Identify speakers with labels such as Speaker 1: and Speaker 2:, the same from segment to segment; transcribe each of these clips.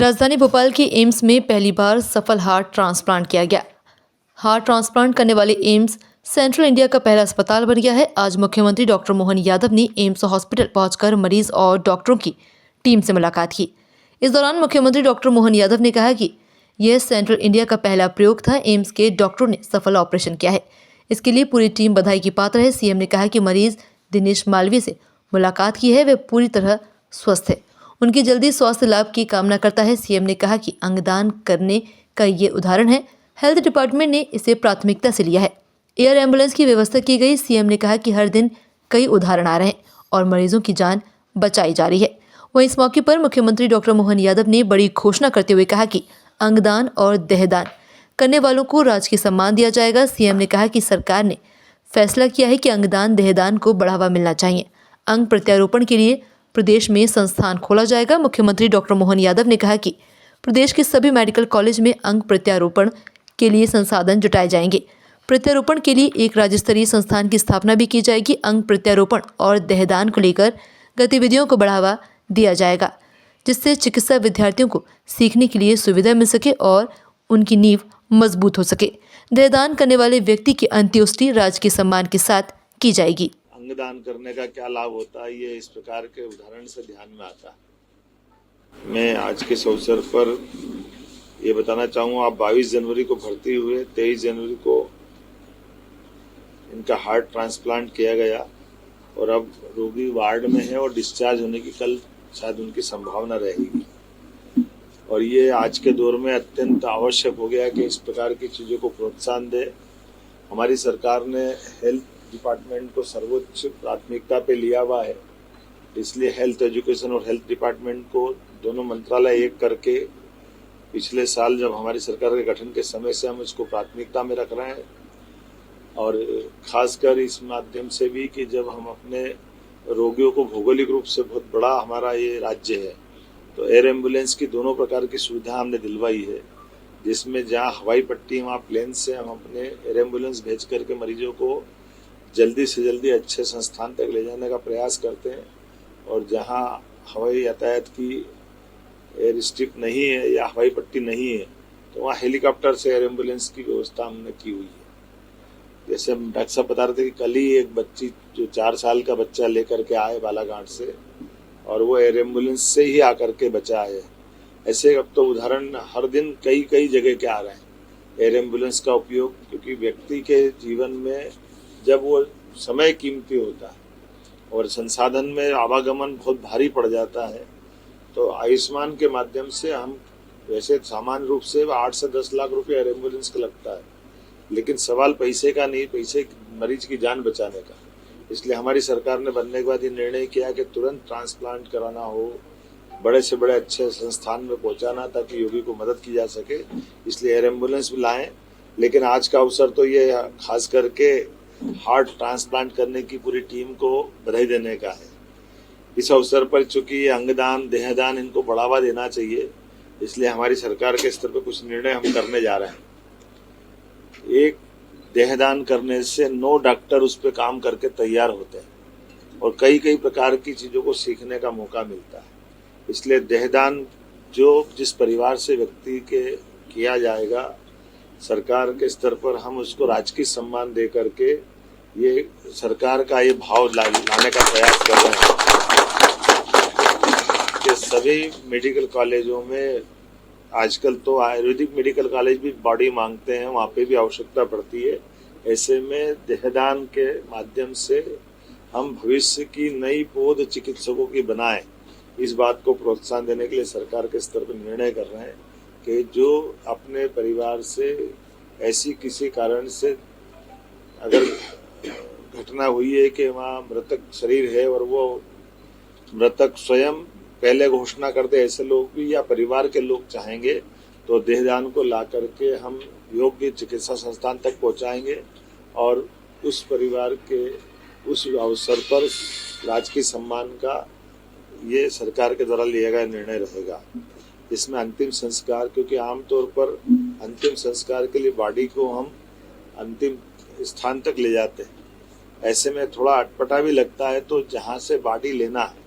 Speaker 1: राजधानी भोपाल के एम्स में पहली बार सफल हार्ट ट्रांसप्लांट किया गया। हार्ट ट्रांसप्लांट करने वाले एम्स सेंट्रल इंडिया का पहला अस्पताल बन गया है। आज मुख्यमंत्री डॉक्टर मोहन यादव ने एम्स हॉस्पिटल पहुंचकर मरीज और डॉक्टरों की टीम से मुलाकात की। इस दौरान मुख्यमंत्री डॉक्टर मोहन यादव ने कहा कि यह सेंट्रल इंडिया का पहला प्रयोग था। एम्स के डॉक्टरों ने सफल ऑपरेशन किया है, इसके लिए पूरी टीम बधाई की पात्र है। सीएम ने कहा कि मरीज दिनेश मालवीय से मुलाकात की है, वे पूरी तरह स्वस्थ है, उनकी जल्दी स्वास्थ्य लाभ की कामना करता है। सीएम ने कहा कि अंगदान करने का ये उदाहरण है। हेल्थ डिपार्टमेंट ने इसे प्राथमिकता से लिया है। एयर एम्बुलेंस की व्यवस्था की गई। सीएम ने कहा कि हर दिन कई उदाहरण आ रहे हैं और मरीजों की जान बचाई जा रही है। वहीं इस मौके पर मुख्यमंत्री डॉक्टर मोहन यादव ने बड़ी घोषणा करते हुए कहा कि अंगदान और देहदान करने वालों को राजकीय सम्मान दिया जाएगा। सीएम ने कहा कि सरकार ने फैसला किया है कि अंगदान देहदान को बढ़ावा मिलना चाहिए। अंग प्रत्यारोपण के लिए प्रदेश में संस्थान खोला जाएगा। मुख्यमंत्री डॉक्टर मोहन यादव ने कहा कि प्रदेश के सभी मेडिकल कॉलेज में अंग प्रत्यारोपण के लिए संसाधन जुटाए जाएंगे। प्रत्यारोपण के लिए एक राज्य स्तरीय संस्थान की स्थापना भी की जाएगी। अंग प्रत्यारोपण और देहदान को लेकर गतिविधियों को बढ़ावा दिया जाएगा, जिससे चिकित्सा विद्यार्थियों को सीखने के लिए सुविधा मिल सके और उनकी नींव मजबूत हो सके। देहदान करने वाले व्यक्ति की अंत्येष्टि राजकीय सम्मान के साथ की जाएगी।
Speaker 2: अंगदान करने का क्या लाभ होता है, ये इस प्रकार के उदाहरण से ध्यान में आता है। मैं आज के इस अवसर पर ये बताना चाहूँगा, आप 22 जनवरी को भर्ती हुए, 23 जनवरी को इनका हार्ट ट्रांसप्लांट किया गया और अब रोगी वार्ड में है और डिस्चार्ज होने की कल शायद उनकी संभावना रहेगी। और ये आज के दौर में अत्यंत आवश्यक हो गया कि इस प्रकार की चीज़ों को प्रोत्साहन दे। हमारी सरकार ने हेल्थ डिपार्टमेंट को सर्वोच्च प्राथमिकता पे लिया हुआ है, इसलिए हेल्थ एजुकेशन और हेल्थ डिपार्टमेंट को दोनों मंत्रालय एक करके पिछले साल जब हमारी सरकार के गठन के समय से हम इसको प्राथमिकता में रख रहे हैं। और खासकर इस माध्यम से भी कि जब हम अपने रोगियों को भौगोलिक रूप से बहुत बड़ा हमारा ये राज्य है, तो एयर एम्बुलेंस की दोनों प्रकार की सुविधा हमने दिलवाई है, जिसमें जहाँ हवाई पट्टी वहाँ प्लेन से हम अपने एयर एम्बुलेंस भेज करके मरीजों को जल्दी से जल्दी अच्छे संस्थान तक ले जाने का प्रयास करते हैं। और जहाँ हवाई यातायात की एयर स्ट्रिप नहीं है या हवाई पट्टी नहीं है, तो वहाँ हेलीकॉप्टर से एयर एम्बुलेंस की व्यवस्था हमने की हुई है। जैसे हम डॉक्टर साहब बता रहे थे कि कल ही एक बच्ची जो 4 साल का बच्चा लेकर के आए बालाघाट से, और वो एयर एम्बुलेंस से ही आकर के बचा है। ऐसे अब तो उदाहरण हर दिन कई कई जगह के आ रहे हैं एयर एम्बुलेंस का उपयोग, क्योंकि व्यक्ति के जीवन में जब वो समय कीमती होता है और संसाधन में आवागमन बहुत भारी पड़ जाता है, तो आयुष्मान के माध्यम से हम वैसे सामान्य रूप से 8 से 10 लाख रुपए एयर एम्बुलेंस का लगता है, लेकिन सवाल पैसे का नहीं, पैसे मरीज की जान बचाने का। इसलिए हमारी सरकार ने बनने के बाद ये निर्णय किया कि तुरंत ट्रांसप्लांट कराना हो, बड़े से बड़े अच्छे संस्थान में पहुंचाना, ताकि रोगी को मदद की जा सके। इसलिए एयर एम्बुलेंस भी लाएं। लेकिन आज का अवसर तो ये खास करके हार्ट ट्रांसप्लांट करने की पूरी टीम को बधाई देने का है। इस अवसर पर चूंकि अंगदान देहदान इनको बढ़ावा देना चाहिए, इसलिए हमारी सरकार के स्तर पर कुछ निर्णय हम करने जा रहे हैं। एक देहदान करने से 9 डॉक्टर उस पर काम करके तैयार होते हैं और कई कई प्रकार की चीज़ों को सीखने का मौका मिलता है। इसलिए देहदान जो जिस परिवार से व्यक्ति के किया जाएगा, सरकार के स्तर पर हम उसको राजकीय सम्मान दे करके ये सरकार का ये भाव लाने का प्रयास कर रहे हैं कि सभी मेडिकल कॉलेजों में, आजकल तो आयुर्वेदिक मेडिकल कॉलेज भी बॉडी मांगते हैं, वहाँ पे भी आवश्यकता पड़ती है। ऐसे में देहदान के माध्यम से हम भविष्य की नई पौध चिकित्सकों की बनाएं, इस बात को प्रोत्साहन देने के लिए सरकार के स्तर पर निर्णय कर रहे हैं कि जो अपने परिवार से ऐसी किसी कारण से अगर घटना हुई है कि वहाँ मृतक शरीर है और वो मृतक स्वयं पहले घोषणा करते, ऐसे लोग भी या परिवार के लोग चाहेंगे तो देहदान को ला करके हम योग्य चिकित्सा संस्थान तक पहुंचाएंगे और उस परिवार के उस अवसर पर राजकीय सम्मान का ये सरकार के द्वारा लिया गया निर्णय रहेगा। इसमें अंतिम संस्कार, क्योंकि आमतौर पर अंतिम संस्कार के लिए बॉडी को हम अंतिम स्थान तक ले जाते हैं, ऐसे में थोड़ा अटपटा भी लगता है, तो जहाँ से बॉडी लेना है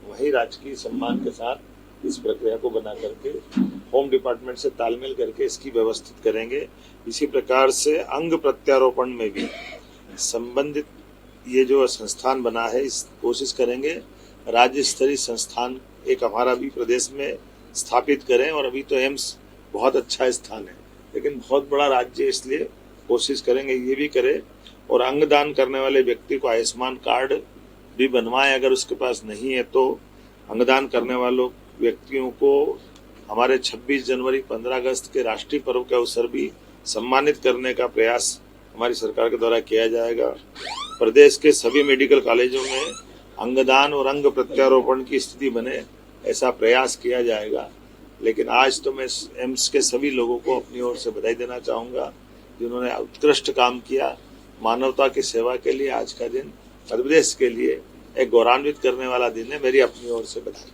Speaker 2: वही राजकीय सम्मान के साथ इस प्रक्रिया को बना करके होम डिपार्टमेंट से तालमेल करके इसकी व्यवस्थित करेंगे। इसी प्रकार से अंग प्रत्यारोपण में भी संबंधित ये जो संस्थान बना है, इस कोशिश करेंगे राज्य स्तरीय संस्थान एक हमारा भी प्रदेश में स्थापित करें। और अभी तो एम्स बहुत अच्छा स्थान है, लेकिन बहुत बड़ा राज्य, इसलिए कोशिश करेंगे ये भी करें। और अंगदान करने वाले व्यक्ति को आयुष्मान कार्ड भी बनवाएं, अगर उसके पास नहीं है तो। अंगदान करने वालों व्यक्तियों को हमारे 26 जनवरी 15 अगस्त के राष्ट्रीय पर्व के अवसर भी सम्मानित करने का प्रयास हमारी सरकार के द्वारा किया जाएगा। प्रदेश के सभी मेडिकल कॉलेजों में अंगदान और अंग प्रत्यारोपण की स्थिति बने, ऐसा प्रयास किया जाएगा। लेकिन आज तो मैं एम्स के सभी लोगों को अपनी ओर से बधाई देना चाहूँगा, जिन्होंने उत्कृष्ट काम किया। मानवता की सेवा के लिए आज का दिन मध्य प्रदेश के लिए एक गौरवान्वित करने वाला दिन है। मेरी अपनी ओर से बधाई।